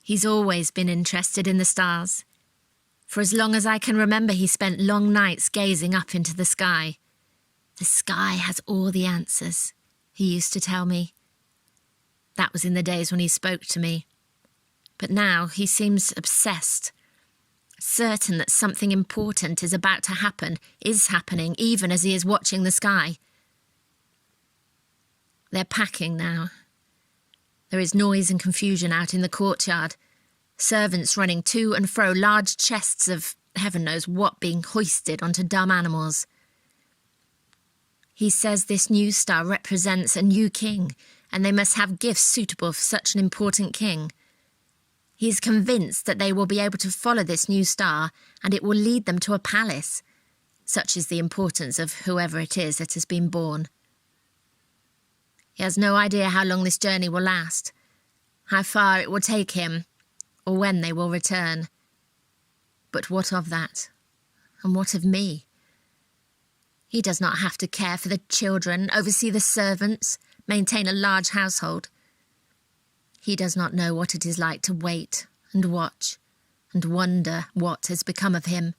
He's always been interested in the stars. For as long as I can remember, he spent long nights gazing up into the sky. The sky has all the answers, he used to tell me. That was in the days when he spoke to me. But now he seems obsessed, certain that something important is about to happen, is happening, even as he is watching the sky. They're packing now. There is noise and confusion out in the courtyard. Servants running to and fro, large chests of heaven knows what being hoisted onto dumb animals. He says this new star represents a new king, and they must have gifts suitable for such an important king. He is convinced that they will be able to follow this new star, and it will lead them to a palace. Such is the importance of whoever it is that has been born. He has no idea how long this journey will last, how far it will take him, or when they will return. But what of that? And what of me? He does not have to care for the children, oversee the servants, maintain a large household. He does not know what it is like to wait and watch and wonder what has become of him,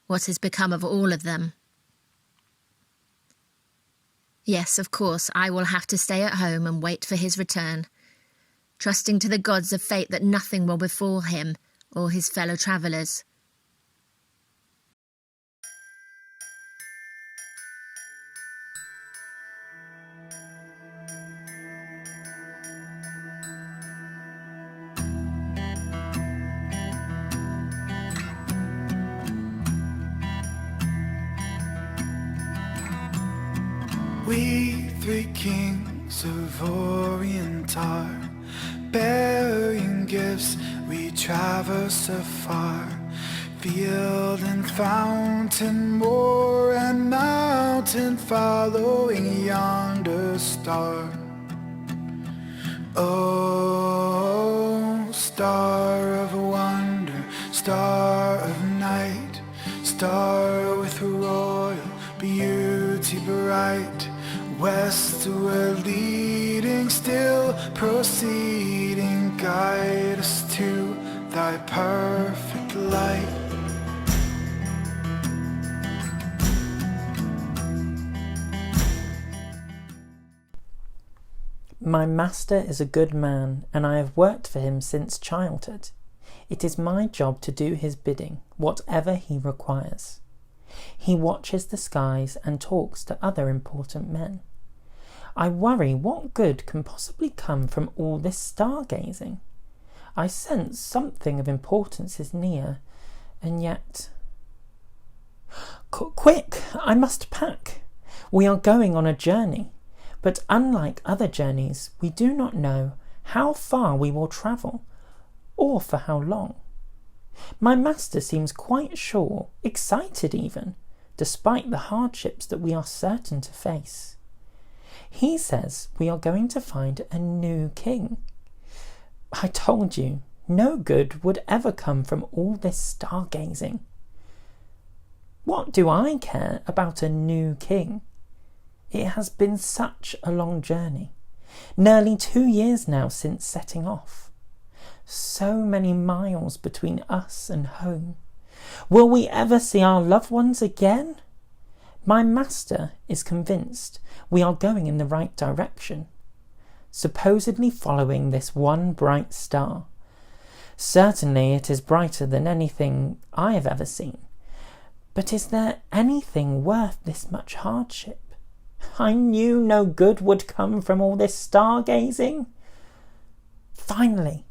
what has become of all of them. Yes, of course, I will have to stay at home and wait for his return, trusting to the gods of fate that nothing will befall him or his fellow travellers. We three kings of Orient are bearing gifts, we traverse afar, field and fountain, moor and mountain, following yonder star. Oh, star of wonder, star of night, star with royal beauty bright, westward leading, still proceeding, guide us to thy perfect light. My master is a good man, and I have worked for him since childhood. It is my job to do his bidding, whatever he requires. He watches the skies and talks to other important men. I worry what good can possibly come from all this stargazing. I sense something of importance is near, and yet... Quick! I must pack. We are going on a journey, but unlike other journeys, we do not know how far we will travel, or for how long. My master seems quite sure, excited even, despite the hardships that we are certain to face. He says we are going to find a new king. I told you, no good would ever come from all this stargazing. What do I care about a new king? It has been such a long journey, nearly 2 years now since setting off. So many miles between us and home. Will we ever see our loved ones again? My master is convinced we are going in the right direction, supposedly following this one bright star. Certainly it is brighter than anything I have ever seen. But is there anything worth this much hardship? I knew no good would come from all this stargazing. Finally,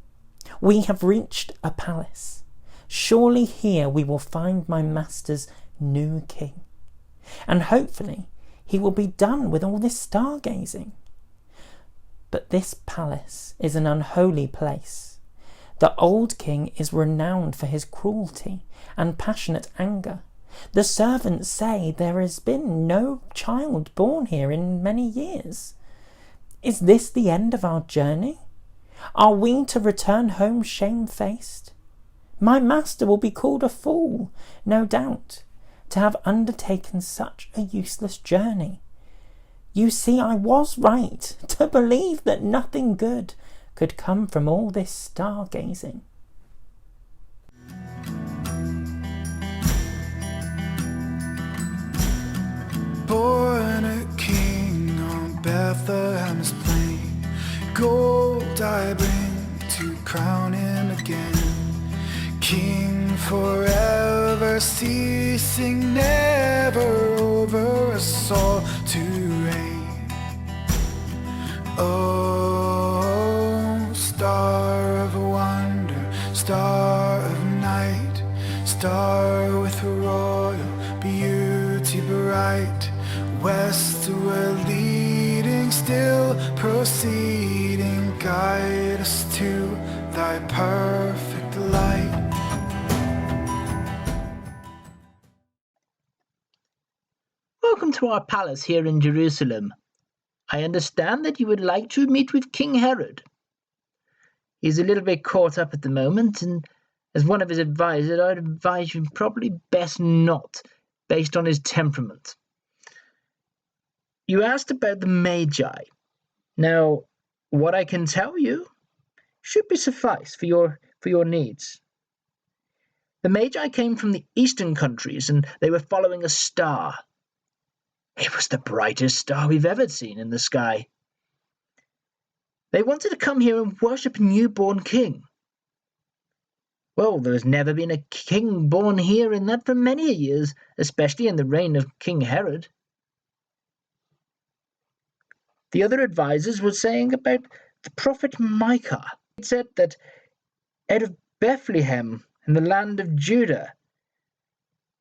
we have reached a palace. Surely here we will find my master's new king. And hopefully he will be done with all this stargazing. But this palace is an unholy place. The old king is renowned for his cruelty and passionate anger. The servants say there has been no child born here in many years. Is this the end of our journey? Are we to return home shamefaced? My master will be called a fool, no doubt, to have undertaken such a useless journey. You see, I was right to believe that nothing good could come from all this stargazing. Born a king on Bethlehem's plain, gold I bring to crown him again. King forever, ceasing never, over us all to reign. Oh, star of wonder, star of night, star with royal beauty bright, westward leading, still proceeding, guide us to thy perfect light. Welcome to our palace here in Jerusalem. I understand that you would like to meet with King Herod. He's a little bit caught up at the moment, and as one of his advisors, I'd advise you probably best not, based on his temperament. You asked about the Magi. Now, what I can tell you should be suffice for your needs. The Magi came from the eastern countries, and they were following a star. It was the brightest star we've ever seen in the sky. They wanted to come here and worship a newborn king. Well, there's never been a king born here in that for many years, especially in the reign of King Herod. The other advisors were saying about the prophet Micah. It said that out of Bethlehem in the land of Judah,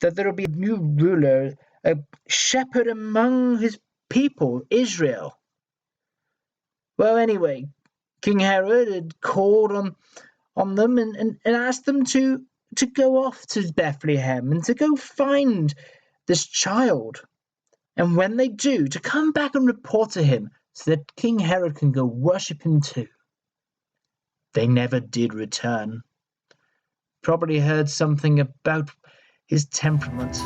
that there will be a new ruler, a shepherd among his people, Israel. Well, anyway, King Herod had called on them and asked them to go off to Bethlehem and to go find this child. And when they do, to come back and report to him so that King Herod can go worship him too. They never did return. Probably heard something about his temperament.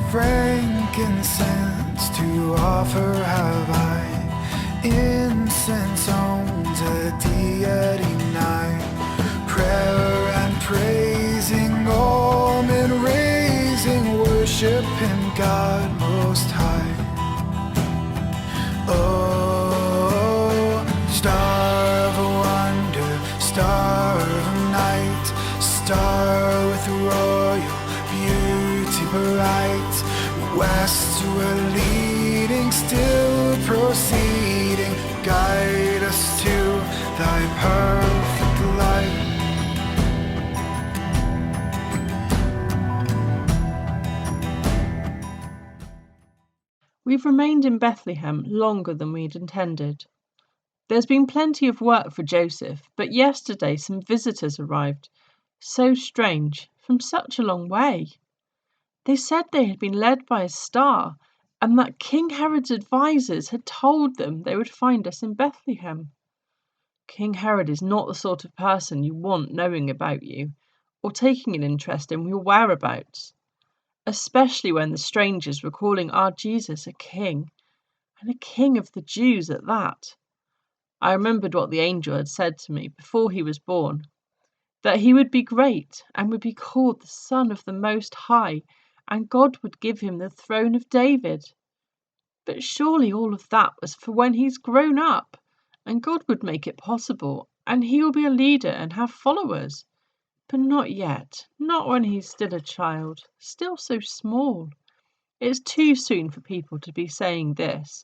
Frankincense to offer have I, incense owns a deity nigh, prayer and praising, all men raising, worship in God most high. Oh, star of wonder, star of night, star with royal beauty bright, westward leading, still proceeding, guide us to thy perfect light. We've remained in Bethlehem longer than we'd intended. There's been plenty of work for Joseph, but yesterday some visitors arrived. So strange, from such a long way. They said they had been led by a star, and that King Herod's advisors had told them they would find us in Bethlehem. King Herod is not the sort of person you want knowing about you, or taking an interest in your whereabouts, especially when the strangers were calling our Jesus a king, and a king of the Jews at that. I remembered what the angel had said to me before he was born, that he would be great and would be called the Son of the Most High, and God would give him the throne of David. But surely all of that was for when he's grown up, and God would make it possible, and he will be a leader and have followers. But not yet, not when he's still a child, still so small. It's too soon for people to be saying this.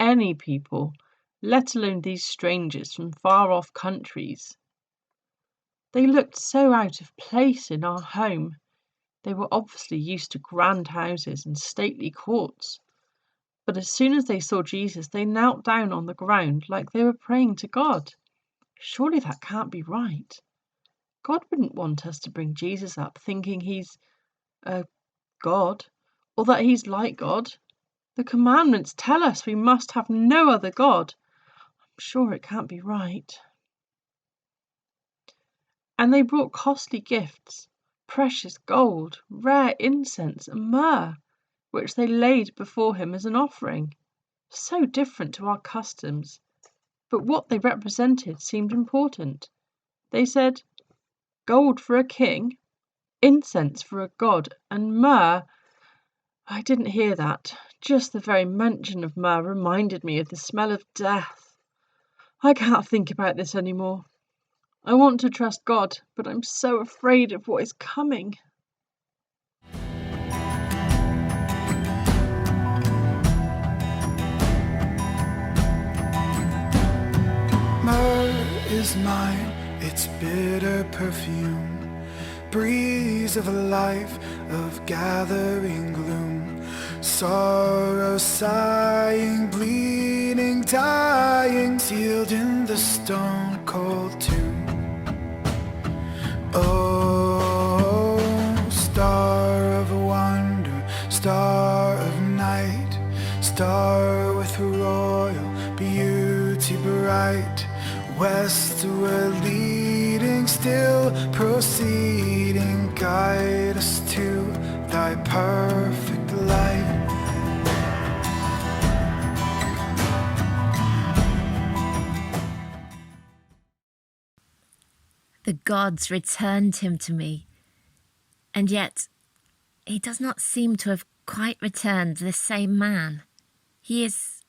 Any people, let alone these strangers from far-off countries. They looked so out of place in our home. They were obviously used to grand houses and stately courts. But as soon as they saw Jesus, they knelt down on the ground like they were praying to God. Surely that can't be right. God wouldn't want us to bring Jesus up thinking he's God, or that he's like God. The commandments tell us we must have no other God. I'm sure it can't be right. And they brought costly gifts, precious gold, rare incense, and myrrh, which they laid before him as an offering. So different to our customs. But what they represented seemed important. They said, gold for a king, incense for a god, and myrrh. I didn't hear that. Just the very mention of myrrh reminded me of the smell of death. I can't think about this anymore. I want to trust God, but I'm so afraid of what is coming. Myrrh is mine, its bitter perfume, breeze of a life of gathering gloom, sorrow sighing, bleeding, dying, sealed in the stone cold tomb. Oh, star of wonder, star of night, star with royal beauty bright, westward leading, still proceeding, guide us to thy perfect light. The gods returned him to me, and yet he does not seem to have quite returned the same man. He is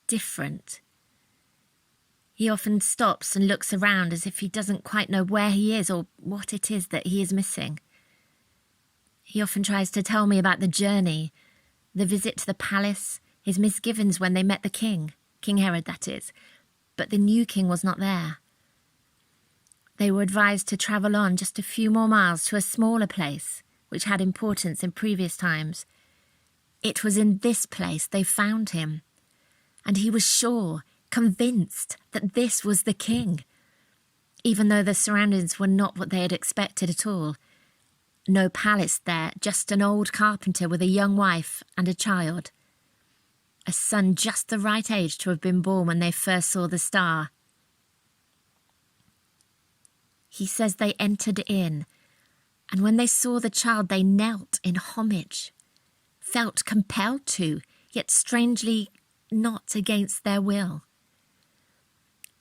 different. He often stops and looks around as if he doesn't quite know where he is or what it is that he is missing. He often tries to tell me about the journey, the visit to the palace, his misgivings when they met the king, King Herod that is, but the new king was not there. They were advised to travel on just a few more miles to a smaller place, which had importance in previous times. It was in this place they found him, and he was sure, convinced that this was the king, even though the surroundings were not what they had expected at all. No palace there, just an old carpenter with a young wife and a child. A son just the right age to have been born when they first saw the star. He says they entered in, and when they saw the child they knelt in homage, felt compelled to, yet strangely not against their will.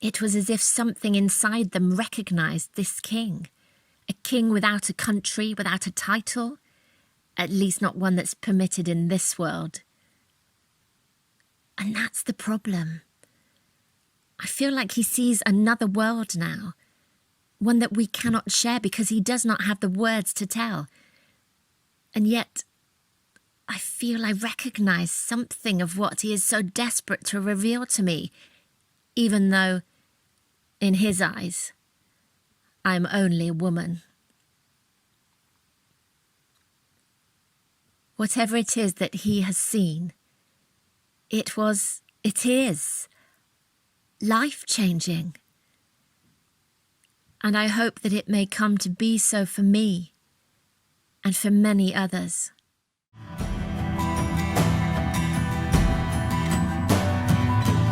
It was as if something inside them recognised this king, a king without a country, without a title, at least not one that's permitted in this world. And that's the problem. I feel like he sees another world now, one that we cannot share because he does not have the words to tell. And yet, I feel I recognise something of what he is so desperate to reveal to me, even though, in his eyes, I'm only a woman. Whatever it is that he has seen, it is life-changing. And I hope that it may come to be so for me and for many others.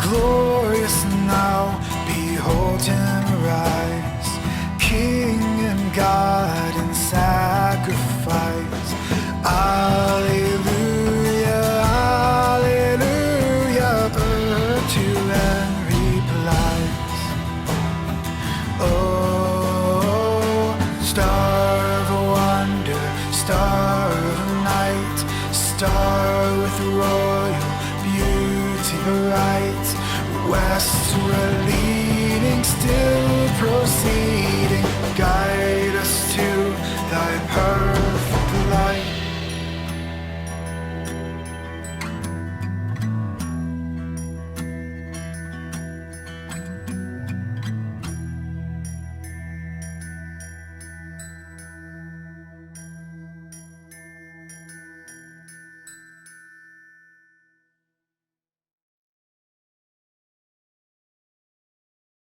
Glorious now, behold him rise, King and God in sacrifice. Alleluia, alleluia, bird to every place. Oh, star of wonder, star of night, star with royal beauty bright, westward leading, still proceeding,